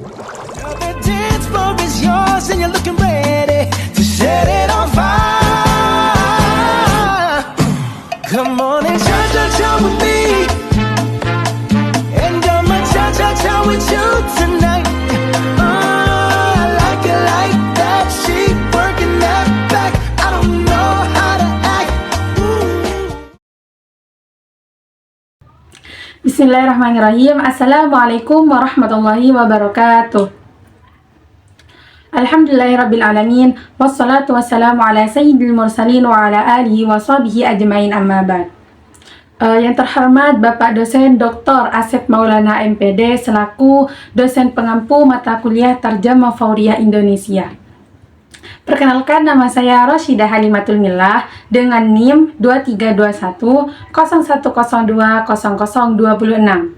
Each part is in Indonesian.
The dance floor is yours and you're looking ready to set it on fire. Come on and cha-cha-cha with me, and I'ma cha-cha-cha with you tonight. I like it like that, she working that back. I don't know how to act. Bismillahirrahmanirrahim. Assalamualaikum warahmatullahi wabarakatuh. Alhamdulillahirrabbilalamin. Wassalatu wassalamu ala sayyidil mursalin wa ala alihi wa sahbihi ajmain, amma ba'd. Yang terhormat Bapak Dosen Dr. Asep Maulana MPD selaku dosen pengampu mata kuliah Tarjamah Fauriyah Indonesia. Perkenalkan, nama saya Roshidah Halimatul Millah dengan NIM 2321 0102 0026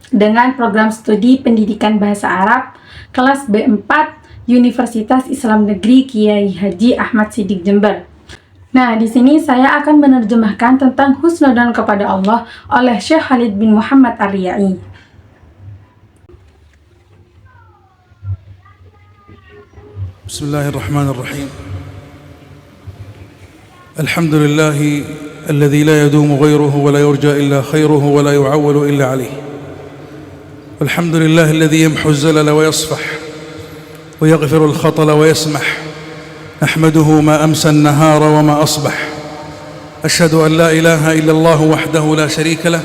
dengan program studi Pendidikan Bahasa Arab kelas B4 Universitas Islam Negeri Kiai Haji Ahmad Siddiq Jember. Nah, di sini saya akan menerjemahkan tentang husnudzon kepada Allah oleh Syekh Khalid bin Muhammad Ar-Riyai. Bismillahirrahmanirrahim. Alhamdulillah alladhi la yadumu ghayruhu wa la yurja illa khayruhu wa la yu'awwalu illa alayh. Alhamdulillah alladhi yamhu az-zalala wa yasfah ويغفر الخطل ويسمح. نحمده ما أمسى النهار وما أصبح. أشهد أن لا إله إلا الله وحده لا شريك له،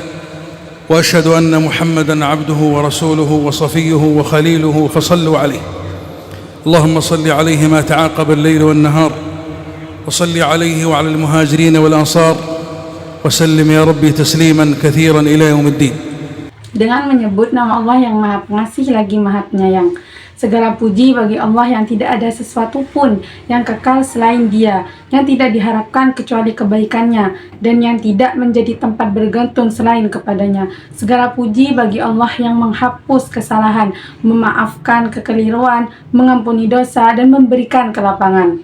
وأشهد أن محمدًا عبده ورسوله وصفيه وخليله، فصلوا عليه. اللهم صل عليه ما تعاقب الليل والنهار، وصل عليه وعلى المهاجرين والأنصار، وسلم يا ربي تسليمًا كثيرًا إلى يوم الدين. Dengan menyebut nama Allah yang Maha Pengasih lagi Maha Penyayang. Segala puji bagi Allah yang tidak ada sesuatu pun yang kekal selain Dia, yang tidak diharapkan kecuali kebaikannya, dan yang tidak menjadi tempat bergantung selain kepadanya. Segala puji bagi Allah yang menghapus kesalahan, memaafkan kekeliruan, mengampuni dosa, dan memberikan kelapangan.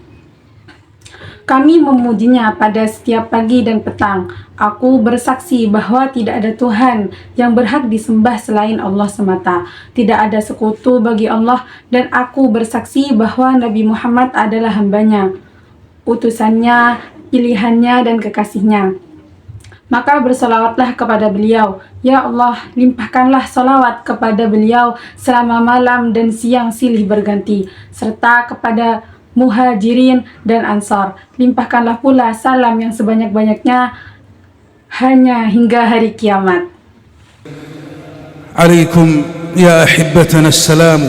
Kami memujinya pada setiap pagi dan petang. Aku bersaksi bahwa tidak ada Tuhan yang berhak disembah selain Allah semata. Tidak ada sekutu bagi Allah, dan aku bersaksi bahwa Nabi Muhammad adalah hambanya, utusannya, pilihannya, dan kekasihnya. Maka bersolawatlah kepada beliau. Ya Allah, limpahkanlah solawat kepada beliau selama malam dan siang silih berganti, serta kepada Muhajirin dan Ansar. Limpahkanlah pula salam yang sebanyak-banyaknya hanya hingga hari kiamat. عليكم يا أحبتنا السلام،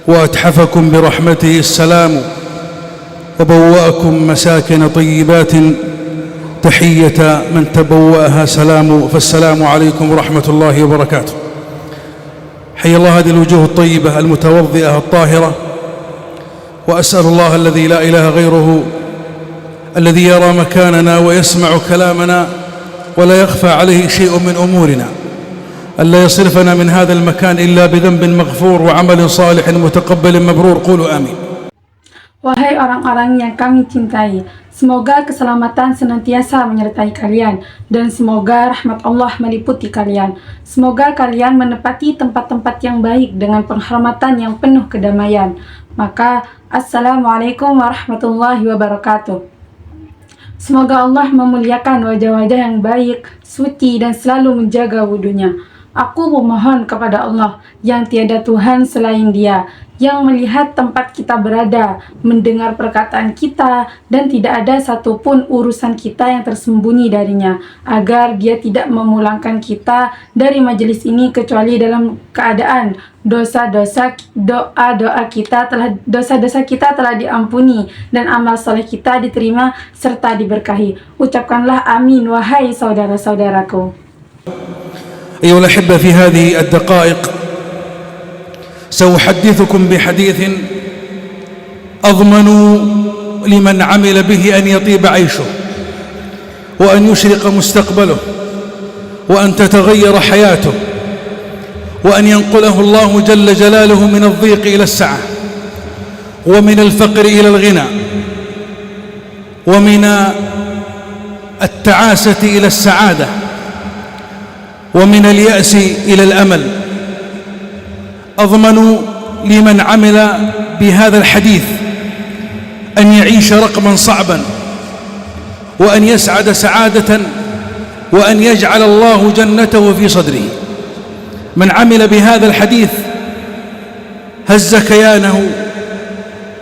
وأتحفكم برحمته السلام، وبوأكم مساكن طيبات تحية من تبوأها سلام، فالسلام عليكم ورحمة الله وبركاته. حي الله هذه الوجوه الطيبة المتوضئة الطاهرة، وأسأل الله الذي لا إله غيره الذي يرى مكاننا ويسمع كلامنا ولا يخفى عليه شيء من أمورنا ألا يصرفنا من هذا المكان إلا بذنب مغفور وعمل صالح متقبل مبرور. قولوا آمين. Wahai orang-orang yang kami cintai, semoga keselamatan senantiasa menyertai kalian, dan semoga rahmat Allah meliputi kalian. Semoga kalian menepati tempat-tempat yang baik dengan penghormatan yang penuh kedamaian. Maka, Assalamualaikum warahmatullahi wabarakatuh. Semoga Allah memuliakan wajah-wajah yang baik, suci, dan selalu menjaga wudunya. Aku memohon kepada Allah yang tiada Tuhan selain Dia, yang melihat tempat kita berada, mendengar perkataan kita, dan tidak ada satupun urusan kita yang tersembunyi darinya, agar Dia tidak memulangkan kita dari majelis ini kecuali dalam keadaan dosa-dosa kita telah diampuni dan amal soleh kita diterima serta diberkahi. Ucapkanlah amin, wahai saudara-saudaraku. أيها الأحبة، في هذه الدقائق سأحدثكم بحديث أضمن لمن عمل به أن يطيب عيشه، وأن يشرق مستقبله، وأن تتغير حياته، وأن ينقله الله جل جلاله من الضيق إلى السعة، ومن الفقر إلى الغنى، ومن التعاسة إلى السعادة، ومن اليأس إلى الأمل. أضمن لمن عمل بهذا الحديث أن يعيش رقما صعبا وأن يسعد سعادة وأن يجعل الله جنته في صدره. من عمل بهذا الحديث هز كيانه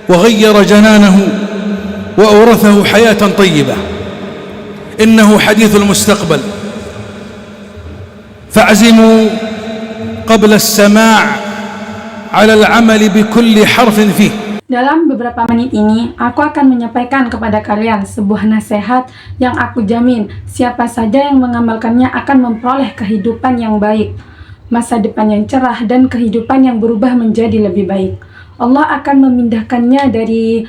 وغير جنانه وأورثه حياة طيبة. إنه حديث المستقبل، فاعزموا قبل السماع على العمل بكل حرف فيه. Dalam beberapa menit ini, aku akan menyampaikan kepada kalian sebuah nasihat yang aku jamin siapa saja yang mengamalkannya akan memperoleh kehidupan yang baik, masa depan yang cerah, dan kehidupan yang berubah menjadi lebih baik. Allah akan memindahkannya dari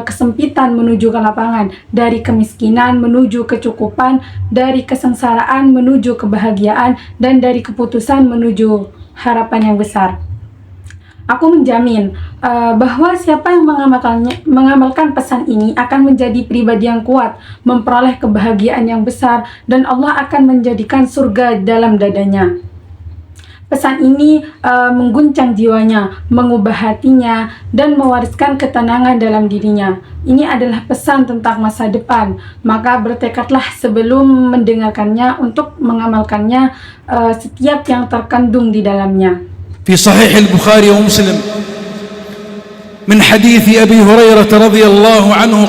kesempitan menuju kelapangan, dari kemiskinan menuju kecukupan, dari kesengsaraan menuju kebahagiaan, dan dari keputusan menuju harapan yang besar. Aku menjamin bahwa siapa yang mengamalkan pesan ini akan menjadi pribadi yang kuat, memperoleh kebahagiaan yang besar, dan Allah akan menjadikan surga dalam dadanya. Pesan ini mengguncang jiwanya, mengubah hatinya, dan mewariskan ketenangan dalam dirinya. Ini adalah pesan tentang masa depan, maka bertekadlah sebelum mendengarkannya untuk mengamalkannya setiap yang terkandung di dalamnya. في صحيح البخاري ومسلم من حديث أبي هريرة رضي الله عنه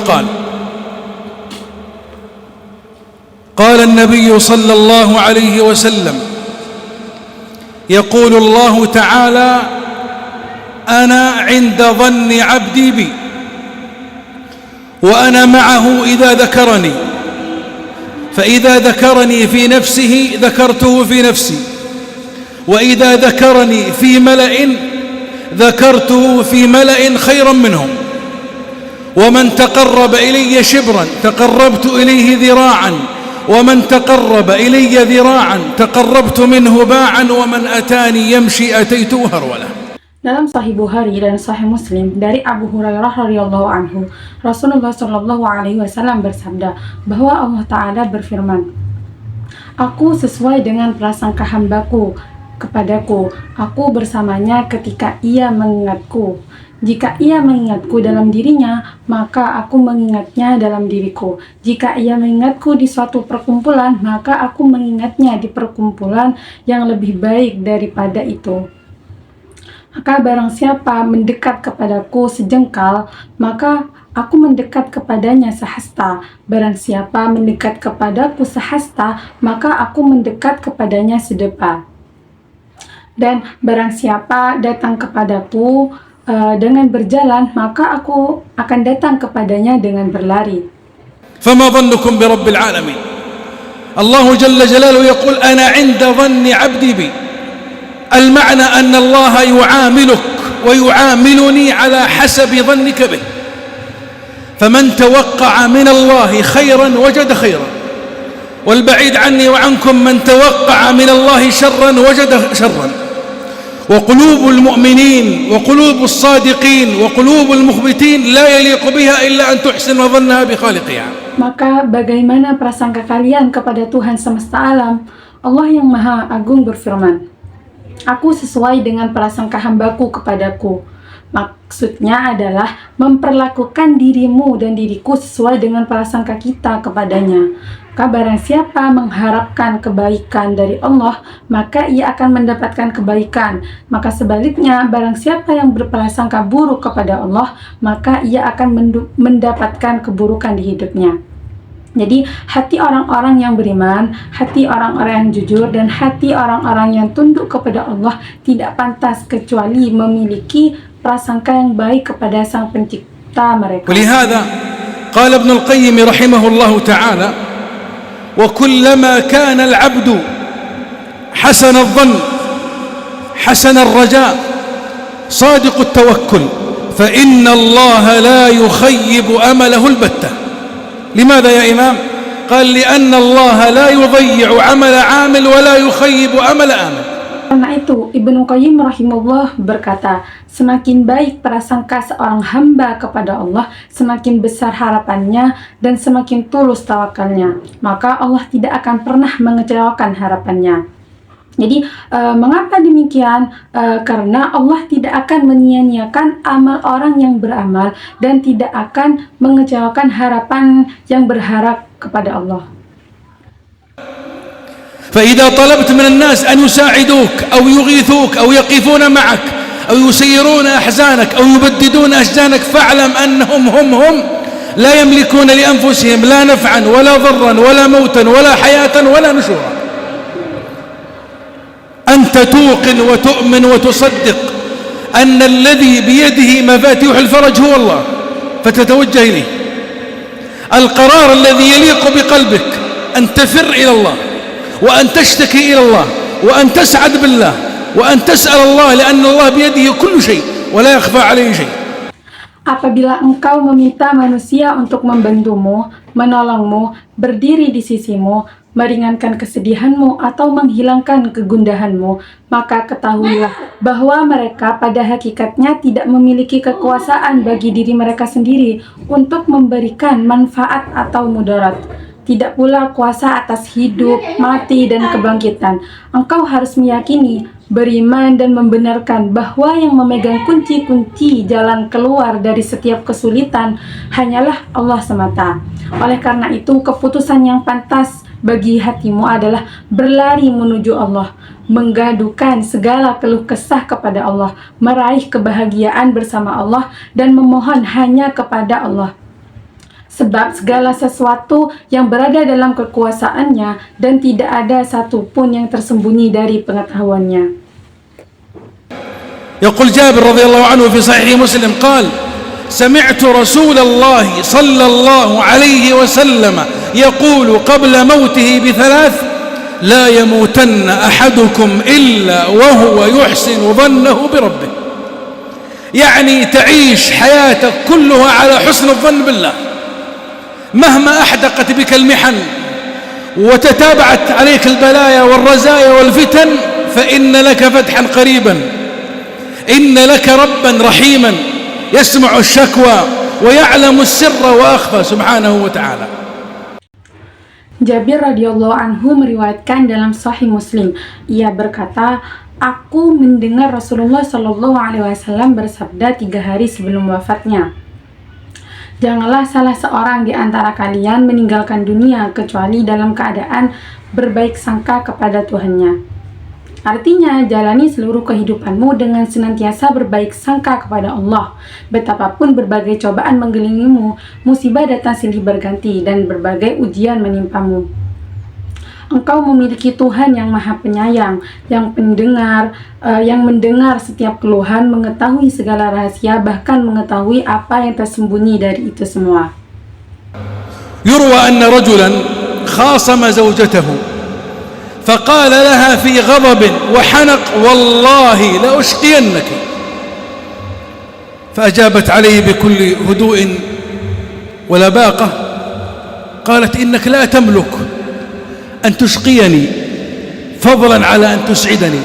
قال النبي صلى الله عليه وسلم يقول الله تعالى أنا عند ظن عبدي بي وأنا معه إذا ذكرني فإذا ذكرني في نفسه ذكرته في نفسي وإذا ذكرني في ملأ ذكرته في ملأ خيرا منهم ومن تقرب إلي شبرا تقربت إليه ذراعا ومن تقرب إلي ذراعا تقربت منه باعا ومن أتاني يمشي أتيته هرولة. Dalam Sahih Bukhari dan Sahih Muslim dari Abu Hurairah radhiyallahu anhu, Rasulullah shallallahu alaihi wasallam bersabda bahwa Allah Ta'ala berfirman, "Aku sesuai dengan prasangka hambaku kepadaku, aku bersamanya ketika ia mengingatku. Jika ia mengingatku dalam dirinya, maka aku mengingatnya dalam diriku. Jika ia mengingatku di suatu perkumpulan, maka aku mengingatnya di perkumpulan yang lebih baik daripada itu. Maka barang siapa mendekat kepadaku sejengkal, maka aku mendekat kepadanya sehasta. Barang siapa mendekat kepadaku sehasta, maka aku mendekat kepadanya sedepa. Dan barang siapa datang kepadaku dengan berjalan, maka aku akan datang kepadanya dengan berlari." فما ظنكم برب العالمين؟ الله جل جلاله يقول أنا عند ظن عبدي بي. المعنى أن الله يعاملك ويعاملني على حسب ظنك به، فمن توقع من الله خيرا وجد خيرا، والبعيد عني وعنكم من توقع من الله شرا وجد شرا. وقلوب المؤمنين وقلوب الصادقين وقلوب المخبتين لا يليق بها إلا أن تحسن ظنها بخالقها. Maka bagaimana prasangka kalian kepada Tuhan semesta alam? Allah yang Maha Agung berfirman, "Aku sesuai dengan prasangka hambaku kepadaku." Maksudnya adalah memperlakukan dirimu dan diriku sesuai dengan prasangka kita kepadanya. Maka barang siapa mengharapkan kebaikan dari Allah, maka ia akan mendapatkan kebaikan. Maka sebaliknya, barang siapa yang berprasangka buruk kepada Allah, maka ia akan mendapatkan keburukan di hidupnya. Jadi hati orang-orang yang beriman, hati orang-orang yang jujur, dan hati orang-orang yang tunduk kepada Allah tidak pantas kecuali memiliki prasangka yang baik kepada Sang Pencipta mereka. ولهذا قال ابن القيم رحمه الله تعالى: وكلما كان العبد حسن الظن حسن الرجاء صادق التوكل فإن الله لا يخيب أمله البتة. لماذا يا إمام؟ قال لأن الله لا يضيع عمل عامل ولا يخيب أمل آمل. Karena itu, Ibnu Qayyim rahimahullah berkata, semakin baik prasangka seorang hamba kepada Allah, semakin besar harapannya dan semakin tulus tawakalnya, maka Allah tidak akan pernah mengecewakan harapannya. Jadi mengapa demikian? Karena Allah tidak akan menyia-nyiakan amal orang yang beramal dan tidak akan mengecewakan harapan yang berharap kepada Allah. فإذا طلبت من الناس أن يساعدوك أو يغيثوك أو يقفون معك أو يسيرون أحزانك أو يبددون أشجانك فاعلم أنهم هم لا يملكون لأنفسهم لا نفعا ولا ضرا ولا موتا ولا حياة ولا نشورا. أنت توقن وتؤمن وتصدق أن الذي بيده مفاتيح الفرج هو الله فتتوجه إليه. القرار الذي يليق بقلبك أن تفر إلى الله وأن تشتكي إلى الله وأن تسعد بالله وأن تسأل الله لأن الله بيده كل شيء ولا يخفى عليه شيء. Apabila engkau meminta manusia untuk membantumu, menolongmu, berdiri di sisimu, meringankan kesedihanmu atau menghilangkan kegundahanmu, maka ketahuilah bahwa mereka pada hakikatnya tidak memiliki kekuasaan bagi diri mereka sendiri untuk memberikan manfaat atau mudarat. Tidak pula kuasa atas hidup, mati, dan kebangkitan. Engkau harus meyakini, beriman, dan membenarkan bahwa yang memegang kunci-kunci jalan keluar dari setiap kesulitan hanyalah Allah semata. Oleh karena itu, keputusan yang pantas bagi hatimu adalah berlari menuju Allah, menggadukan segala keluh kesah kepada Allah, meraih kebahagiaan bersama Allah, dan memohon hanya kepada Allah. Sebab segala sesuatu yang berada dalam kekuasaannya dan tidak ada satupun yang tersembunyi dari pengetahuannya. يقول جابر رضي الله عنه في صحيح مسلم قال سمعت رسول الله صلى الله عليه وسلم يقول قبل موته بثلاث لا يموتن أحدكم إلا وهو يحسن ظنه بربه. يعني تعيش حياتك كلها على حسن الظن بالله مهما أحدقت بك المحن وتتابعت عليك البلايا والرزايا والفتن فإن لك فتحا قريبا. إن لك ربا رحيما يسمع الشكوى ويعلم السر وأخفى سبحانه وتعالى. Jabir radhiyallahu anhu meriwayatkan dalam Sahih Muslim, ia berkata, aku mendengar Rasulullah Shallallahu Alaihi Wasallam bersabda 3 hari sebelum wafatnya, janganlah salah seorang di antara kalian meninggalkan dunia kecuali dalam keadaan berbaik sangka kepada Tuhannya. Artinya, jalani seluruh kehidupanmu dengan senantiasa berbaik sangka kepada Allah. Betapapun berbagai cobaan mengelilingimu, musibah datang silih berganti, dan berbagai ujian menimpamu. Engkau memiliki Tuhan yang Maha Penyayang, yang mendengar setiap keluhan, mengetahui segala rahasia, bahkan mengetahui apa yang tersembunyi dari itu semua. Yurwa anna rajulan khasama zawjatahu فقال لها في غضب وحنق والله لأشقينك فأجابت عليه بكل هدوء ولباقة قالت إنك لا تملك أن تشقيني فضلا على أن تسعدني.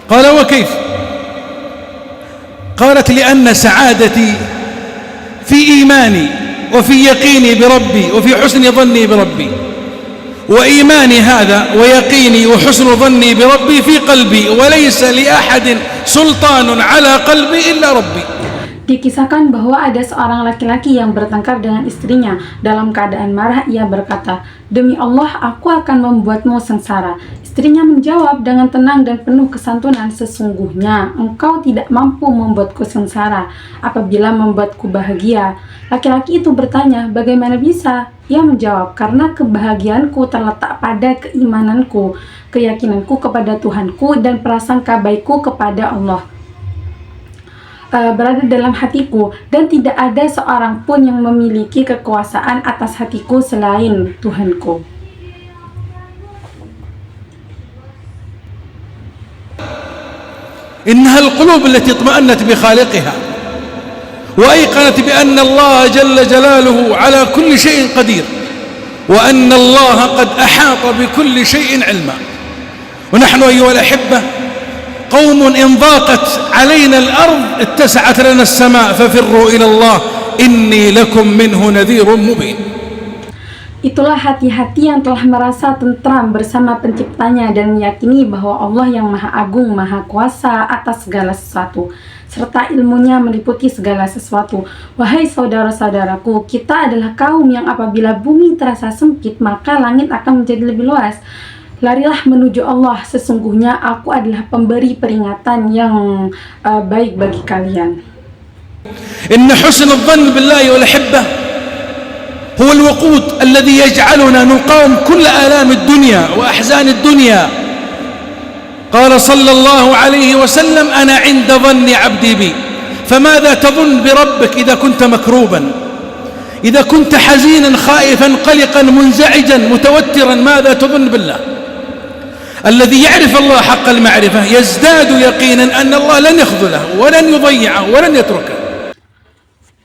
قال وكيف؟ قالت لأن سعادتي في إيماني وفي يقيني بربي وفي حسن ظني بربي وإيماني هذا ويقيني وحسن ظني بربي في قلبي وليس لأحد سلطان على قلبي إلا ربي. Dikisahkan bahwa ada seorang laki-laki yang bertengkar dengan istrinya. Dalam keadaan marah, ia berkata, demi Allah, aku akan membuatmu sengsara. Istrinya menjawab dengan tenang dan penuh kesantunan, sesungguhnya engkau tidak mampu membuatku sengsara apabila membuatku bahagia. Laki-laki itu bertanya, bagaimana bisa? Ia menjawab, karena kebahagiaanku terletak pada keimananku, keyakinanku kepada Tuhanku, dan prasangka baikku kepada Allah berada dalam hatiku, dan tidak ada seorang pun yang memiliki kekuasaan atas hatiku selain Tuhanku. إنها القلوب التي اطمأنت بخالقها وأيقنت بأن الله جل جلاله على كل شيء قدير وأن الله قد أحاط بكل شيء علما. ونحن أيها الأحبة قوم إن ضاقت علينا الأرض اتسعت لنا السماء ففروا إلى الله إني لكم منه نذير مبين. Itulah hati-hati yang telah merasa tentram bersama penciptanya dan meyakini bahwa Allah yang Maha Agung, Maha Kuasa atas segala sesuatu, serta ilmunya meliputi segala sesuatu. Wahai saudara-saudaraku, kita adalah kaum yang apabila bumi terasa sempit, maka langit akan menjadi lebih luas. Larilah menuju Allah, sesungguhnya aku adalah pemberi peringatan yang baik bagi kalian. إن حسن الظن بالله والأحبة هو الوقود الذي يجعلنا نقاوم كل آلام الدنيا وأحزان الدنيا. قال صلى الله عليه وسلم: أنا عند ظن عبدي بي. فماذا تظن بربك إذا كنت مكروبا، إذا كنت حزينا خائفا قلقا منزعجا متوترا؟ ماذا تظن بالله؟ الذي يعرف الله حق المعرفة يزداد يقينا أن الله لن يخذله ولن يضيعه ولن يتركه.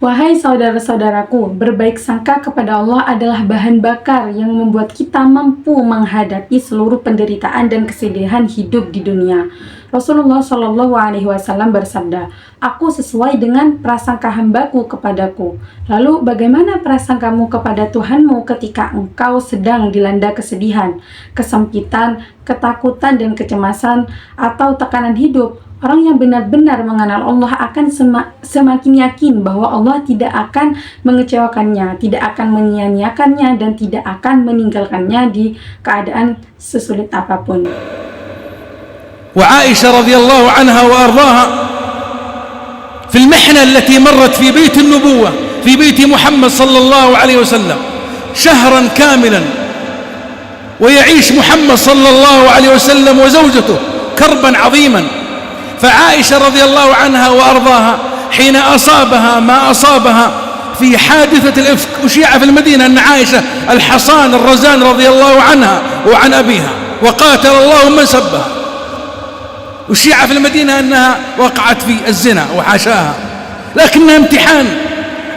Wahai saudara-saudaraku, berbaik sangka kepada Allah adalah bahan bakar yang membuat kita mampu menghadapi seluruh penderitaan dan kesedihan hidup di dunia. Rasulullah Shallallahu Alaihi Wasallam bersabda, "Aku sesuai dengan prasangka hambaku kepadaku." Lalu bagaimana prasangkamu kepada Tuhanmu ketika engkau sedang dilanda kesedihan, kesempitan, ketakutan dan kecemasan atau tekanan hidup? Orang yang benar-benar mengenal Allah akan semakin yakin bahwa Allah tidak akan mengecewakannya, tidak akan menyia-nyiakannya, dan tidak akan meninggalkannya di keadaan sesulit apapun. وعائشة رضي الله عنها وأرضاها في المحنة التي مرت في بيت النبوة في بيت محمد صلى الله عليه وسلم شهرا كاملا، ويعيش محمد صلى الله عليه وسلم وزوجته كربا عظيما. فعائشة رضي الله عنها وأرضاها حين أصابها ما أصابها في حادثة الإفك، أشيع في المدينة أن عائشة الحصان الرزان رضي الله عنها وعن أبيها وقاتل الله من سبها، أشيع في المدينة أنها وقعت في الزنا وحاشاها، لكنها امتحان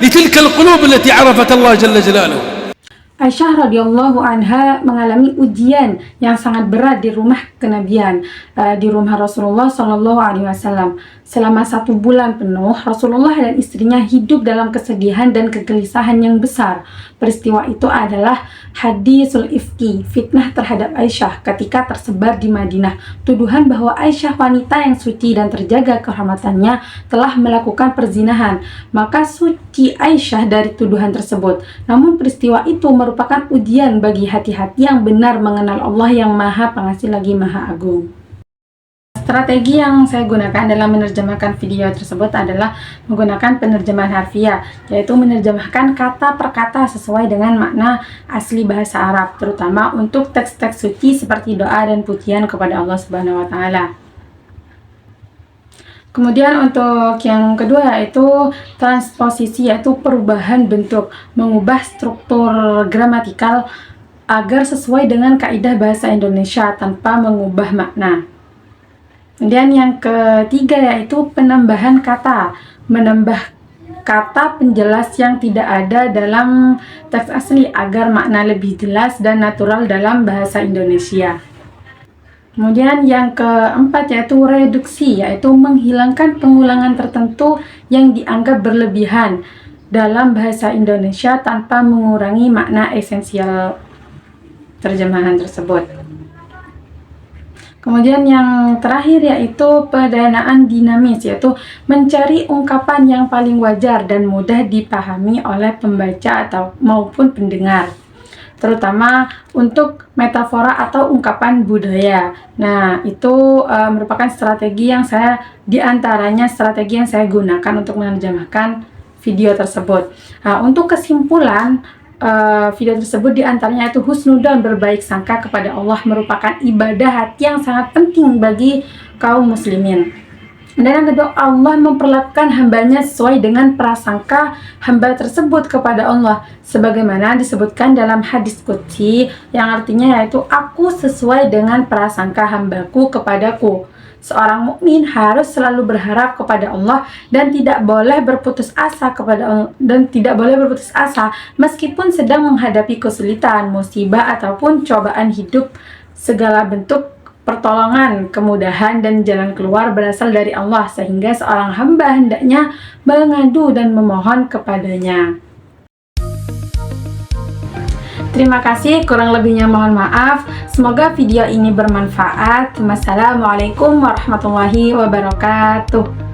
لتلك القلوب التي عرفت الله جل جلاله. Aisyah radhiyallahu anha mengalami ujian yang sangat berat di rumah kenabian, di rumah Rasulullah Shallallahu Alaihi Wasallam. Selama 1 bulan penuh, Rasulullah dan istrinya hidup dalam kesedihan dan kegelisahan yang besar. Peristiwa itu adalah hadisul ifki, fitnah terhadap Aisyah ketika tersebar di Madinah. Tuduhan bahwa Aisyah, wanita yang suci dan terjaga kehormatannya, telah melakukan perzinahan. Maka suci Aisyah dari tuduhan tersebut. Namun peristiwa itu merupakan ujian bagi hati-hati yang benar mengenal Allah yang Maha Pengasih lagi Maha Agung. Strategi yang saya gunakan dalam menerjemahkan video tersebut adalah menggunakan penerjemahan harfiah, yaitu menerjemahkan kata per kata sesuai dengan makna asli bahasa Arab, terutama untuk teks-teks suci seperti doa dan pujian kepada Allah Subhanahu wa Ta'ala. Kemudian untuk yang kedua yaitu transposisi, yaitu perubahan bentuk, mengubah struktur gramatikal agar sesuai dengan kaidah bahasa Indonesia tanpa mengubah makna. Kemudian yang ketiga yaitu penambahan kata, menambah kata penjelas yang tidak ada dalam teks asli agar makna lebih jelas dan natural dalam bahasa Indonesia. Kemudian yang keempat yaitu reduksi, yaitu menghilangkan pengulangan tertentu yang dianggap berlebihan dalam bahasa Indonesia tanpa mengurangi makna esensial terjemahan tersebut. Kemudian yang terakhir yaitu pendanaan dinamis, yaitu mencari ungkapan yang paling wajar dan mudah dipahami oleh pembaca atau maupun pendengar, terutama untuk metafora atau ungkapan budaya. Nah, itu merupakan strategi yang strategi yang saya gunakan untuk menerjemahkan video tersebut. Nah, untuk kesimpulan, video tersebut diantaranya itu husnudzon, berbaik sangka kepada Allah merupakan ibadah hati yang sangat penting bagi kaum muslimin. Dan yang kedua, Allah memperlakukan hambanya sesuai dengan prasangka hamba tersebut kepada Allah, sebagaimana disebutkan dalam hadis qudsi yang artinya yaitu aku sesuai dengan prasangka hambaku kepadaku. Seorang mukmin harus selalu berharap kepada Allah dan tidak boleh berputus asa meskipun sedang menghadapi kesulitan, musibah ataupun cobaan hidup. Segala bentuk pertolongan, kemudahan dan jalan keluar berasal dari Allah, sehingga seorang hamba hendaknya mengadu dan memohon kepadanya. Terima kasih, kurang lebihnya mohon maaf. Semoga video ini bermanfaat. Wassalamualaikum warahmatullahi wabarakatuh.